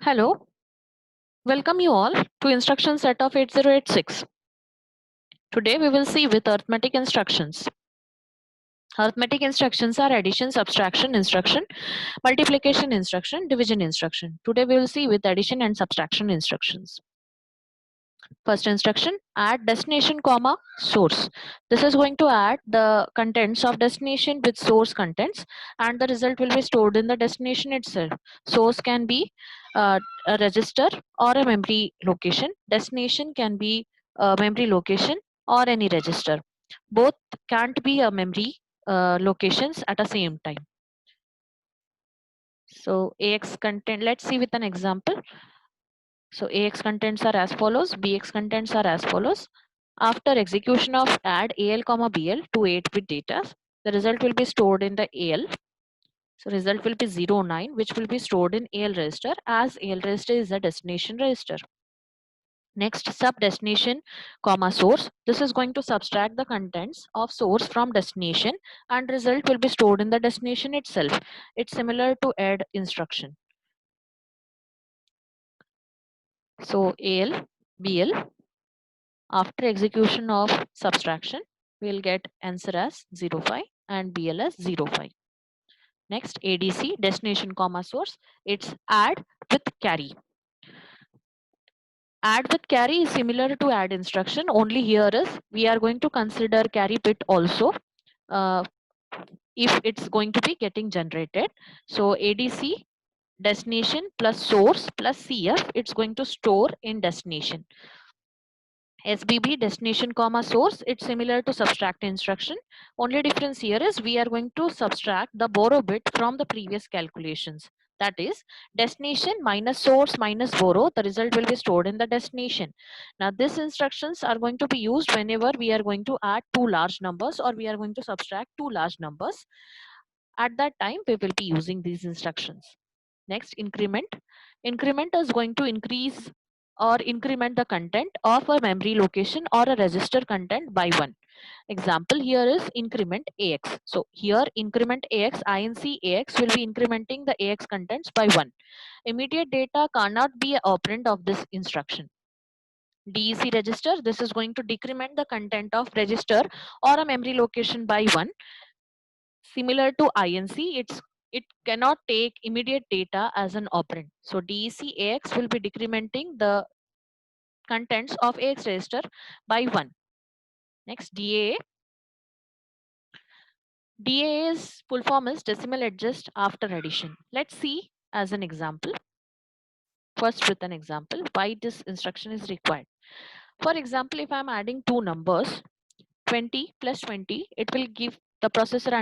Hello, welcome you all to instruction set of 8086. Today we will see with arithmetic instructions. Arithmetic instructions are addition, subtraction instruction, multiplication instruction, division instruction. Today we will see with addition and subtraction instructions. First instruction, add destination comma source. This is going to add the contents of destination with source contents, and the result will be stored in the destination itself. Source can be a register or a memory location. Destination can be a memory location or any register. Both can't be a memory locations at the same time. So AX content, let's see with an example. So AX contents are as follows, BX contents are as follows. After execution of add AL comma BL to 8-bit data, the result will be stored in the AL. So result will be 09, which will be stored in AL register, as AL register is a destination register. Next, sub destination comma source. This is going to subtract the contents of source from destination, and result will be stored in the destination itself. It's similar to add instruction. So AL BL, after execution of subtraction, we'll get answer as 05 and BL as 05. Next, ADC, destination comma source, it's add with carry. Add with carry is similar to add instruction, only here is we are going to consider carry bit also if it's going to be getting generated. So ADC, destination plus source plus CF, it's going to store in destination. SBB, destination comma source, it's similar to subtract instruction. Only difference here is we are going to subtract the borrow bit from the previous calculations. That is destination minus source minus borrow, the result will be stored in the destination. Now these instructions are going to be used whenever we are going to add two large numbers or we are going to subtract two large numbers. At that time we will be using these instructions. Next, increment. Increment is going to increase or increment the content of a memory location or a register content by 1. Example here is increment AX. So here increment AX, INC AX will be incrementing the AX contents by 1. Immediate data cannot be an operand of this instruction. DEC register, this is going to decrement the content of register or a memory location by 1. Similar to INC, it cannot take immediate data as an operand. So DEC AX will be decrementing the contents of AX register by 1. Next, DAA. DAA's full form is decimal adjust after addition. Let's see as an example. First with an example why this instruction is required. For example, if I'm adding two numbers, 20 plus 20, it will give the processor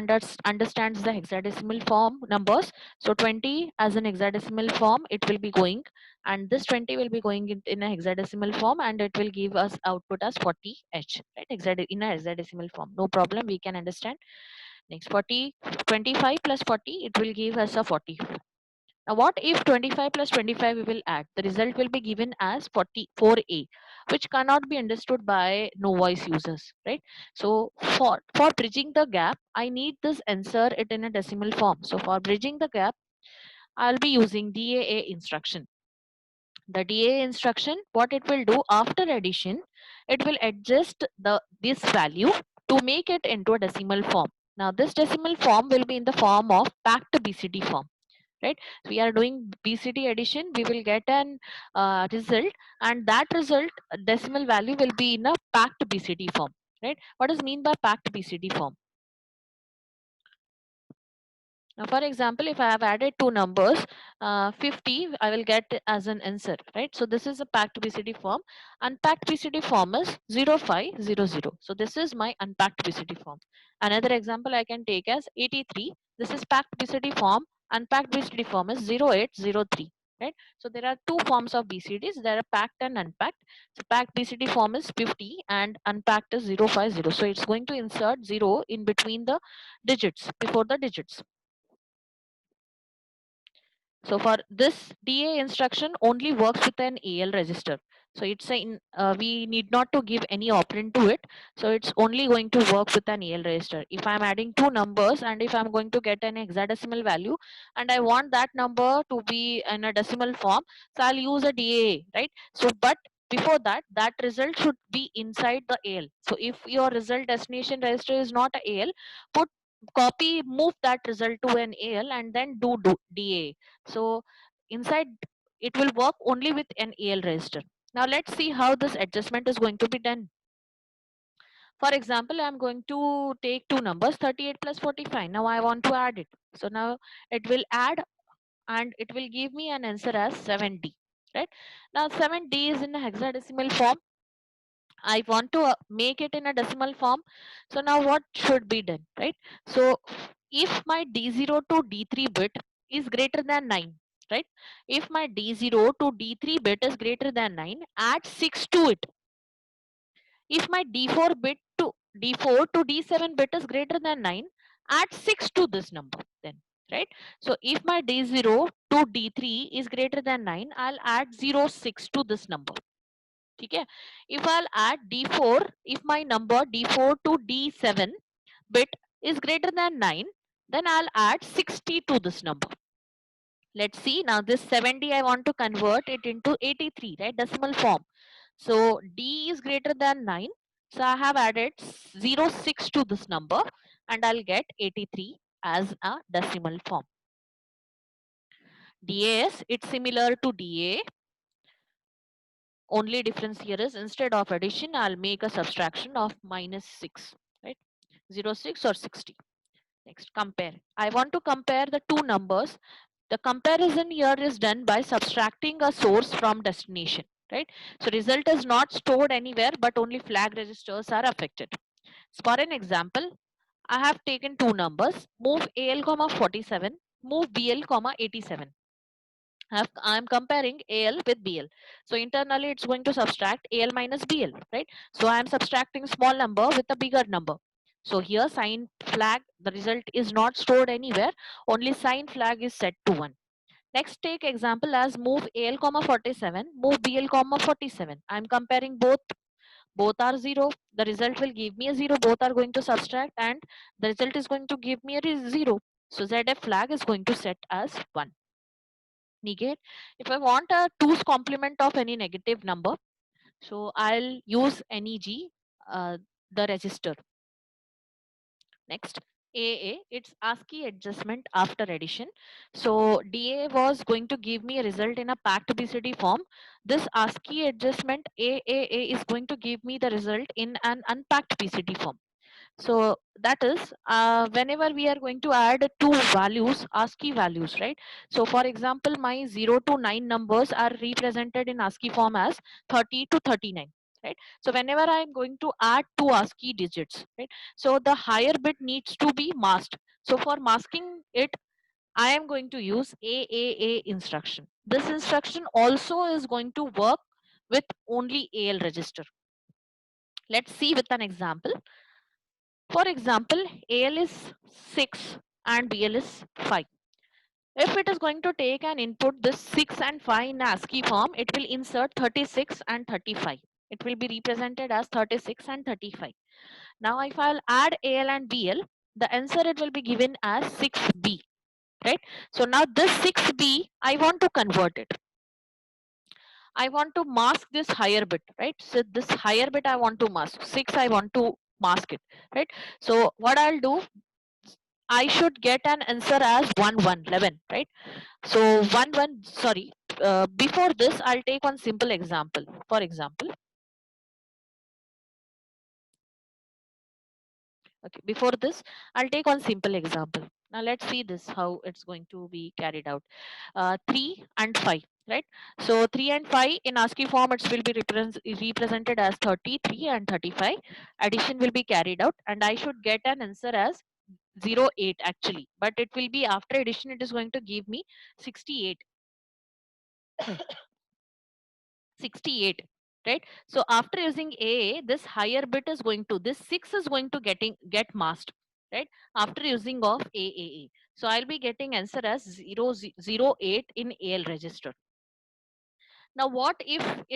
understands the hexadecimal form numbers. So 20 as an hexadecimal form, it will be going, and this 20 will be going in a hexadecimal form, and it will give us output as 40H, right? In a hexadecimal form. No problem, we can understand. Next, 25 plus 40, it will give us a 40. Now, what if 25 plus 25 we will add? The result will be given as 44A, which cannot be understood by no voice users, right? So for bridging the gap, I need this answer it in a decimal form. So for bridging the gap, I'll be using DAA instruction. The DAA instruction, what it will do after addition, it will adjust this value to make it into a decimal form. Now this decimal form will be in the form of packed BCD form, right? We are doing BCD addition, we will get an result, and that result decimal value will be in a packed BCD form, right? What does mean by packed BCD form? Now, for example, if I have added two numbers, 50, I will get as an answer, right? So this is a packed BCD form. Unpacked BCD form is 0500. So this is my unpacked BCD form. Another example I can take as 83. This is packed BCD form. Unpacked BCD form is 0803. Right? So there are two forms of BCDs. There are packed and unpacked. So packed BCD form is 50 and unpacked is 050. So it's going to insert 0 in between the digits, before the digits. So for this DA instruction only works with an AL register. So it's we need not to give any operand to it. So it's only going to work with an AL register. If I'm adding two numbers and if I'm going to get an hexadecimal value and I want that number to be in a decimal form, so I'll use a DA, right? So but before that, that result should be inside the AL. So if your result destination register is not a AL, put move that result to an AL and then do DA. So inside it will work only with an AL register. Now let's see how this adjustment is going to be done. For example, I'm going to take two numbers 38 plus 45. Now I want to add it. So now it will add and it will give me an answer as 7D. Right now 7D is in a hexadecimal form. I want to make it in a decimal form. So now what should be done, right? So if my D0 to D3 bit is greater than 9, right? If my D0 to D3 bit is greater than 9, add 6 to it. If my D4 to D7 bit is greater than 9, add 6 to this number then, right? So if my D0 to D3 is greater than 9, I'll add 06 to this number. Okay, if I'll add D4, if my number D4 to D7 bit is greater than 9, then I'll add 60 to this number. Let's see, now this 70 I want to convert it into 83, right, decimal form. So D is greater than 9, so I have added 06 to this number and I'll get 83 as a decimal form. DAS, it's similar to DA. Only difference here is instead of addition, I'll make a subtraction of -6, right? 06 or 60. Next, compare. I want to compare the two numbers. The comparison here is done by subtracting a source from destination, right? So result is not stored anywhere, but only flag registers are affected. So for an example, I have taken two numbers, move AL, 47, move BL, 87. I'm comparing AL with BL. So internally it's going to subtract AL minus BL, right? So I'm subtracting small number with a bigger number. So here sign flag, the result is not stored anywhere, only sign flag is set to 1. Next take example as move AL, 47, move BL, 47. I'm comparing both are 0. The result will give me a 0. Both are going to subtract and the result is going to give me a 0. So ZF flag is going to set as 1. Negate. If I want a 2's complement of any negative number, so I'll use NEG, the register. Next, AA, it's ASCII adjustment after addition. So DA was going to give me a result in a packed BCD form. This ASCII adjustment AAA is going to give me the result in an unpacked BCD form. So that is whenever we are going to add two values, ASCII values, right? So for example, my 0 to 9 numbers are represented in ASCII form as 30 to 39, right? So whenever I am going to add two ASCII digits, right? So the higher bit needs to be masked. So for masking it, I am going to use AAA instruction. This instruction also is going to work with only AL register. Let's see with an example. For example, AL is 6 and BL is 5. If it is going to take an input this 6 and 5 in ASCII form, it will insert 36 and 35. It will be represented as 36 and 35. Now if I'll add AL and BL, the answer it will be given as 6B, right? So now this 6B, I want to convert it. I want to mask this higher bit, right? So this higher bit I want to mask. 6 I want to mask it, right? So what I'll do, I should get an answer as 11, right? So 1 1, sorry. Before this, I'll take one simple example. For example, okay. Before this, I'll take one simple example. Now let's see this how it's going to be carried out. 3 and 5, right? So 3 and 5 in ASCII form, it will be represented as 33 and 35. Addition will be carried out, and I should get an answer as 08 actually, but it will be after addition it is going to give me 68. 68, right? So after using A, this higher bit is going to, this 6 is going to get masked. right? After using of AAE. So I'll be getting answer as 0008 in AL register. Now what if it